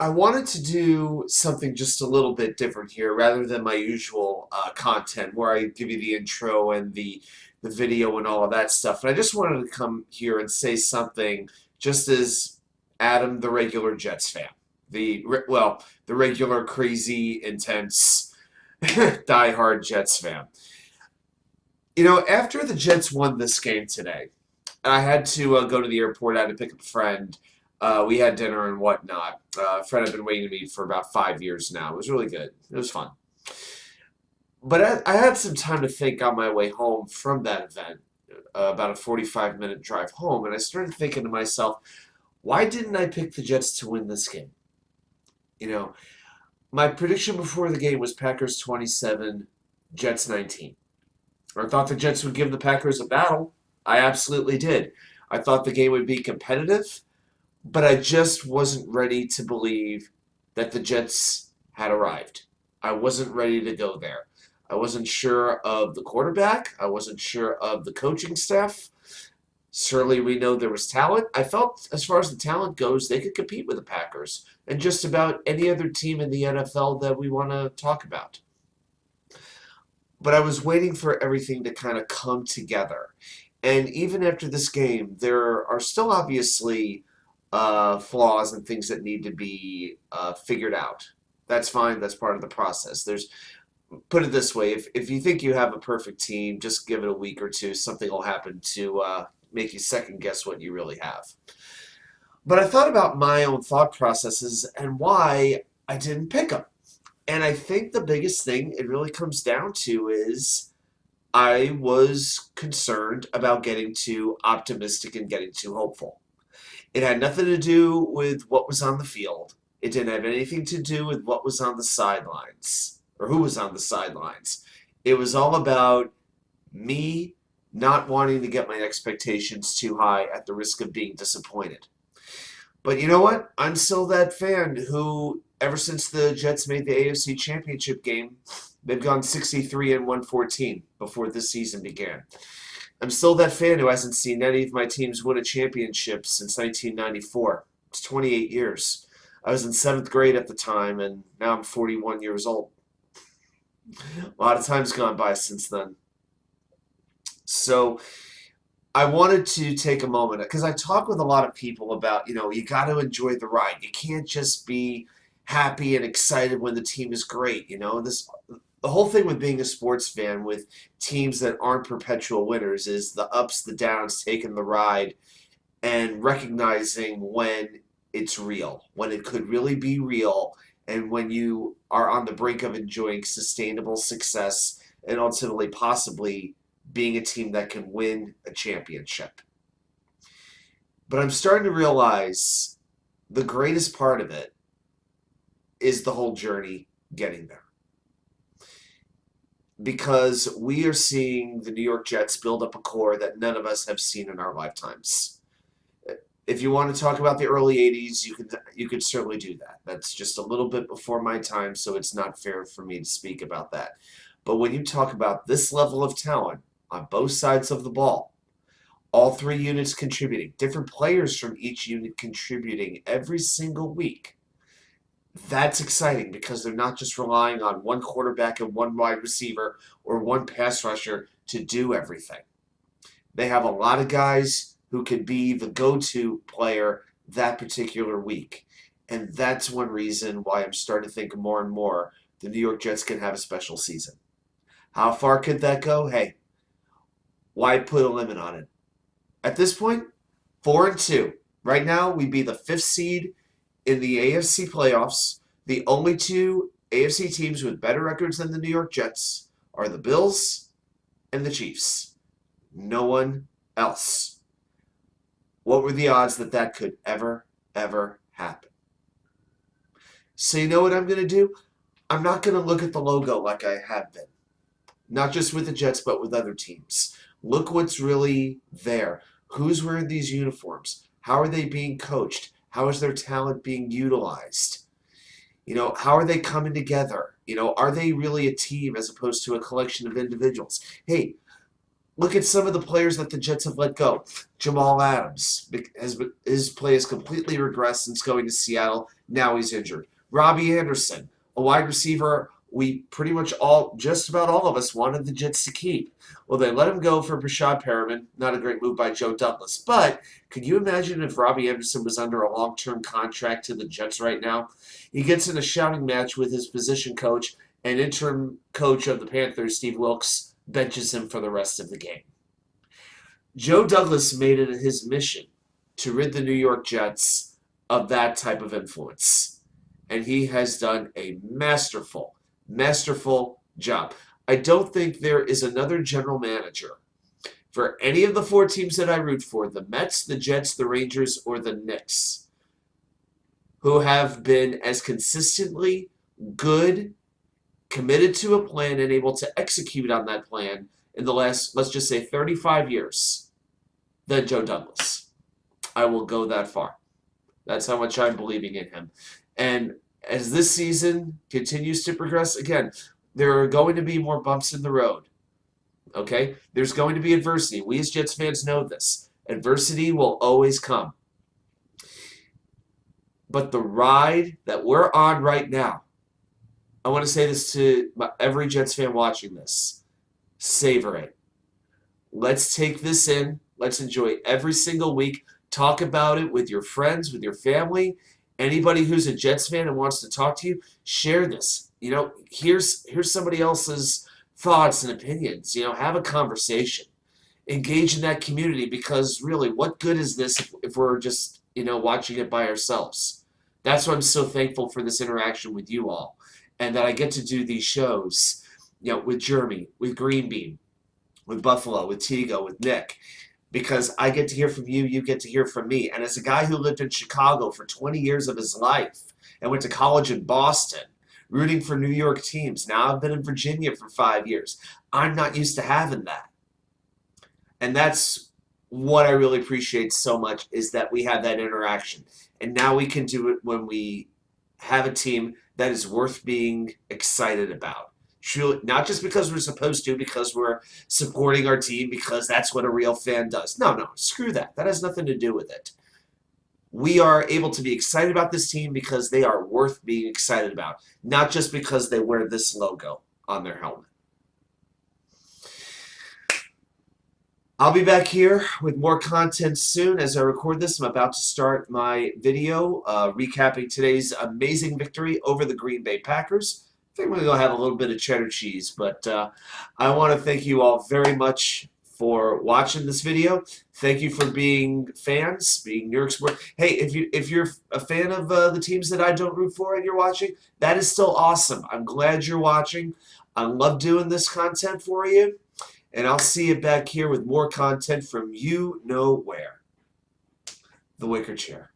I wanted to do something just a little bit different here rather than my usual content where I give you the intro and the video and all of that stuff. And I just wanted to come here and say something just as Adam, the regular Jets fan. The regular crazy, intense, diehard Jets fan. After the Jets won this game today, I had to go to the airport. I had to pick up a friend. We had dinner and whatnot. A friend had been waiting to meet for about 5 years now. It was really good. It was fun. But I had some time to think on my way home from that event, about a 45-minute drive home, and I started thinking to myself, why didn't I pick the Jets to win this game? You know, my prediction before the game was Packers 27, Jets 19. I thought the Jets would give the Packers a battle. I absolutely did. I thought the game would be competitive, but I just wasn't ready to believe that the Jets had arrived. I wasn't ready to go there. I wasn't sure of the quarterback. I wasn't sure of the coaching staff. Certainly, we know there was talent. I felt, as far as the talent goes, they could compete with the Packers and just about any other team in the NFL that we want to talk about. But I was waiting for everything to kind of come together. And even after this game, there are still obviously flaws and things that need to be figured out. That's fine. That's part of the process. Put it this way, if you think you have a perfect team, just give it a week or two. Something will happen to make you second guess what you really have. But I thought about my own thought processes and why I didn't pick them. And I think the biggest thing it really comes down to is I was concerned about getting too optimistic and getting too hopeful. It had nothing to do with what was on the field. It didn't have anything to do with what was on the sidelines or who was on the sidelines. It was all about me not wanting to get my expectations too high at the risk of being disappointed. But you know what? I'm still that fan who, ever since the Jets made the AFC Championship game, they've gone 63 and 114 before this season began. I'm still that fan who hasn't seen any of my teams win a championship since 1994. It's 28 years. I was in 7th grade at the time, and now I'm 41 years old. A lot of time's gone by since then. So I wanted to take a moment because I talk with a lot of people about, you got to enjoy the ride. You can't just be happy and excited when the team is great. The whole thing with being a sports fan with teams that aren't perpetual winners is the ups, the downs, taking the ride, and recognizing when it's real, when it could really be real, and when you are on the brink of enjoying sustainable success and ultimately possibly being a team that can win a championship. But I'm starting to realize the greatest part of it is the whole journey getting there. Because we are seeing the New York Jets build up a core that none of us have seen in our lifetimes. If you want to talk about the early 80s, you could certainly do that. That's just a little bit before my time, so it's not fair for me to speak about that. But when you talk about this level of talent on both sides of the ball, all three units contributing, different players from each unit contributing every single week, that's exciting because they're not just relying on one quarterback and one wide receiver or one pass rusher to do everything. They have a lot of guys who could be the go-to player that particular week. And that's one reason why I'm starting to think more and more the New York Jets can have a special season. How far could that go? Hey, why put a limit on it? At this point, 4-2. Right now, we'd be the 5th seed in the AFC playoffs. The only two AFC teams with better records than the New York Jets are the Bills and the Chiefs. No one else. What were the odds that that could ever happen? So you know what I'm going to do? I'm not going to look at the logo like I have been. Not just with the Jets, but with other teams. Look what's really there. Who's wearing these uniforms? How are they being coached? How is their talent being utilized? How are they coming together? Are they really a team as opposed to a collection of individuals? Hey, Look at some of the players that the Jets have let go. Jamal Adams, his play has completely regressed since going to Seattle. Now he's injured. Robbie Anderson, a wide receiver we pretty much just about all of us wanted the Jets to keep. Well, they let him go for Brashad Perriman. Not a great move by Joe Douglas. But could you imagine if Robbie Anderson was under a long-term contract to the Jets right now? He gets in a shouting match with his position coach and interim coach of the Panthers, Steve Wilkes, benches him for the rest of the game. Joe Douglas made it his mission to rid the New York Jets of that type of influence. And he has done a masterful job. I don't think there is another general manager for any of the 4 teams that I root for, the Mets, the Jets, the Rangers, or the Knicks, who have been as consistently good, committed to a plan, and able to execute on that plan in the last, let's just say, 35 years than Joe Douglas. I will go that far. That's how much I'm believing in him. And as this season continues to progress, again, there are going to be more bumps in the road. Okay? There's going to be adversity. We as Jets fans know this. Adversity will always come. But the ride that we're on right now, I want to say this to every Jets fan watching this. Savor it. Let's take this in. Let's enjoy every single week. Talk about it with your friends, with your family. Anybody who's a Jets fan and wants to talk to you, share this. You know, here's somebody else's thoughts and opinions. You know, have a conversation. Engage in that community, because really, what good is this if we're just, watching it by ourselves? That's why I'm so thankful for this interaction with you all, and that I get to do these shows, with Jeremy, with Green Bean, with Buffalo, with Tigo, with Nick, because I get to hear from you, you get to hear from me. And as a guy who lived in Chicago for 20 years of his life and went to college in Boston, rooting for New York teams, now I've been in Virginia for 5 years. I'm not used to having that. And that's what I really appreciate so much, is that we have that interaction. And now we can do it when we have a team that is worth being excited about. Truly, not just because we're supposed to, because we're supporting our team, because that's what a real fan does. No, screw that. That has nothing to do with it. We are able to be excited about this team because they are worth being excited about, not just because they wear this logo on their helmet. I'll be back here with more content soon. As I record this, I'm about to start my video recapping today's amazing victory over the Green Bay Packers. I think I'm going to go have a little bit of cheddar cheese, but I want to thank you all very much for watching this video. Thank you for being fans, being New York sports. Hey, if you're a fan of the teams that I don't root for and you're watching, that is still awesome. I'm glad you're watching. I love doing this content for you, and I'll see you back here with more content from you know where. The Wicker Chair.